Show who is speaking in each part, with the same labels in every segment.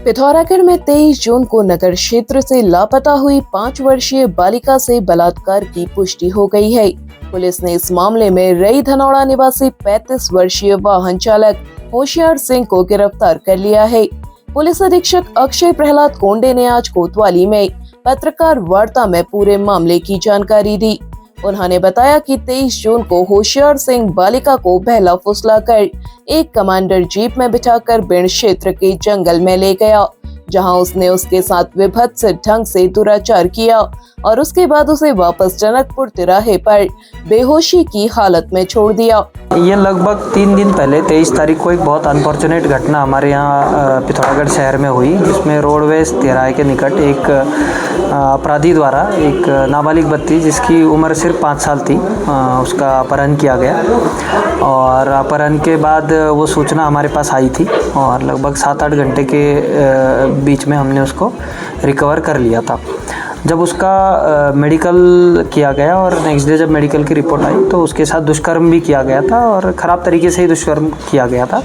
Speaker 1: पिथौरागढ़ में 23 जून को नगर क्षेत्र से लापता हुई 5 वर्षीय बालिका से बलात्कार की पुष्टि हो गई है। पुलिस ने इस मामले में रई धनौड़ा निवासी 35 वर्षीय वाहन चालक होशियार सिंह को गिरफ्तार कर लिया है। पुलिस अधीक्षक अक्षय प्रहलाद कोंडे ने आज कोतवाली में पत्रकार वार्ता में पूरे मामले की जानकारी दी। उन्होंने बताया कि 23 जून को होशियार सिंह बालिका को बहला फुसलाकर एक कमांडर जीप में बिठाकर बिण क्षेत्र के जंगल में ले गया, जहां उसने उसके साथ विभत्स ढंग से दुराचार किया और उसके बाद उसे वापस जनकपुर तिराहे पर बेहोशी की हालत में छोड़ दिया।
Speaker 2: ये लगभग 3 दिन पहले 23 तारीख को एक बहुत अनफॉर्चुनेट घटना हमारे यहाँ पिथौरागढ़ शहर में हुई, जिसमें रोडवेज तिराहे के निकट एक अपराधी द्वारा एक नाबालिग बच्ची जिसकी उम्र सिर्फ 5 साल थी, उसका अपहरण किया गया। और अपहरण के बाद वो सूचना हमारे पास आई थी और लगभग 7-8 घंटे के बीच में हमने उसको रिकवर कर लिया था। जब उसका मेडिकल किया गया और नेक्स्ट डे जब मेडिकल की रिपोर्ट आई तो उसके साथ दुष्कर्म भी किया गया था और ख़राब तरीके से ही दुष्कर्म किया गया था।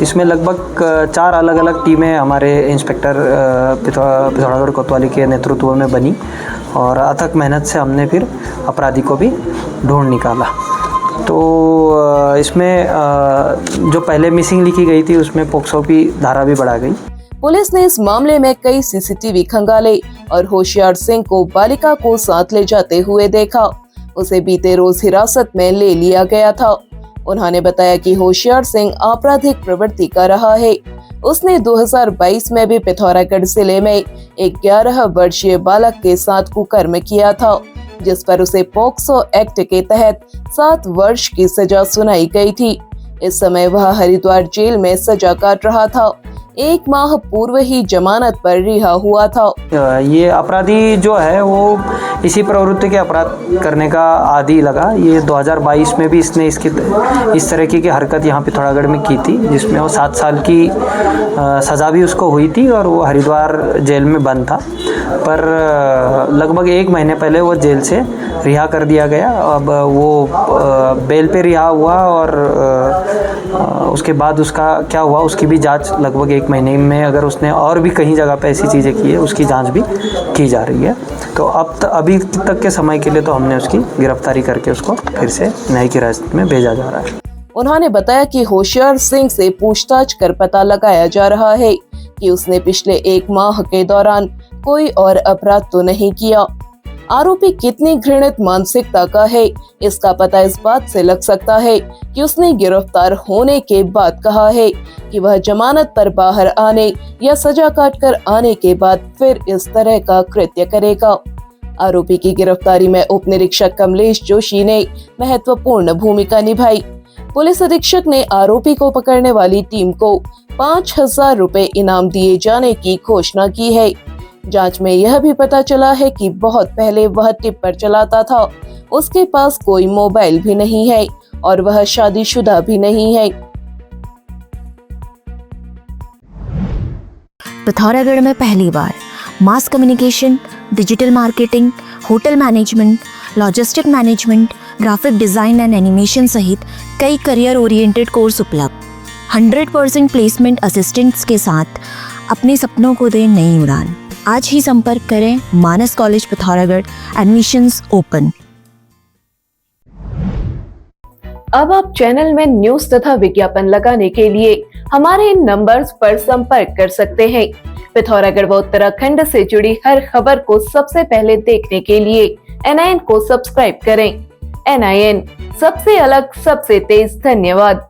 Speaker 2: इसमें लगभग 4 अलग अलग टीमें हमारे इंस्पेक्टर पिथौरागढ़ कोतवाली के नेतृत्व में बनी और अथक मेहनत से हमने फिर अपराधी को भी ढूंढ निकाला। तो इसमें जो पहले मिसिंग लिखी गई थी उसमें पोक्सो की धारा भी बढ़ा गई।
Speaker 1: पुलिस ने इस मामले में कई सीसीटीवी खंगाले और होशियार सिंह को बालिका को साथ ले जाते हुए देखा। उसे बीते रोज हिरासत में ले लिया गया था। उन्होंने बताया कि होशियार सिंह आपराधिक प्रवृत्ति का रहा है। उसने 2022 में भी पिथौरागढ़ जिले में एक 11 वर्षीय बालक के साथ कुकर्म किया था, जिस पर उसे पोक्सो एक्ट के तहत 7 वर्ष की सजा सुनाई गई थी। इस समय वह हरिद्वार जेल में सजा काट रहा था। 1 माह पूर्व ही जमानत पर रिहा हुआ था।
Speaker 2: ये अपराधी जो है वो इसी प्रवृत्ति के अपराध करने का आदी लगा। ये 2022 में भी इसने इस तरह की हरकत यहाँ पिथौरागढ़ में की थी, जिसमें वो 7 साल की सज़ा भी उसको हुई थी और वो हरिद्वार जेल में बंद था। पर लगभग 1 महीने पहले वो जेल से रिहा कर दिया गया। अब वो बेल पे रिहा हुआ और उसके बाद उसका क्या हुआ उसकी भी जांच लगभग 1 महीने में, अगर उसने और भी कहीं जगह पे ऐसी चीज़ें की है उसकी जांच भी की जा रही है। तो अभी तक के समय के लिए तो हमने उसकी गिरफ्तारी करके उसको फिर से न्यायिक हिरासत में भेजा जा रहा है।
Speaker 1: उन्होंने बताया कि होशियार सिंह से पूछताछ कर पता लगाया जा रहा है कि उसने पिछले 1 माह के दौरान कोई और अपराध तो नहीं किया। आरोपी कितनी घृणित मानसिकता का है, इसका पता इस बात से लग सकता है कि उसने गिरफ्तार होने के बाद कहा है कि वह जमानत पर बाहर आने या सजा काटकर आने के बाद फिर इस तरह का कृत्य करेगा। आरोपी की गिरफ्तारी में उप निरीक्षक कमलेश जोशी ने महत्वपूर्ण भूमिका निभाई। पुलिस अधीक्षक ने आरोपी को पकड़ने वाली टीम को 5,000 रुपए इनाम दिए जाने की घोषणा की है। जांच में यह भी पता चला है कि बहुत पहले वह टिप्पर चलाता था। उसके पास कोई मोबाइल भी नहीं है और वह शादीशुदा भी नहीं है।
Speaker 3: पिथौरागढ़ में पहली बार mass communication, digital marketing, hotel management, logistic management, graphic design and animation सहित कई करियर ओरिएंटेड कोर्स उपलब्ध। 100% प्लेसमेंट असिस्टेंट्स के साथ अपने सपनों को दें नई उड़ान। आज ही संपर्क करें मानस कॉलेज पिथौरागढ़, एडमिशंस ओपन।
Speaker 1: अब आप चैनल में न्यूज तथा विज्ञापन लगाने के लिए हमारे इन नंबर्स पर संपर्क कर सकते हैं। पिथौरागढ़ व उत्तराखंड से जुड़ी हर खबर को सबसे पहले देखने के लिए NIN को सब्सक्राइब करें। NIN, सबसे अलग, सबसे तेज। धन्यवाद।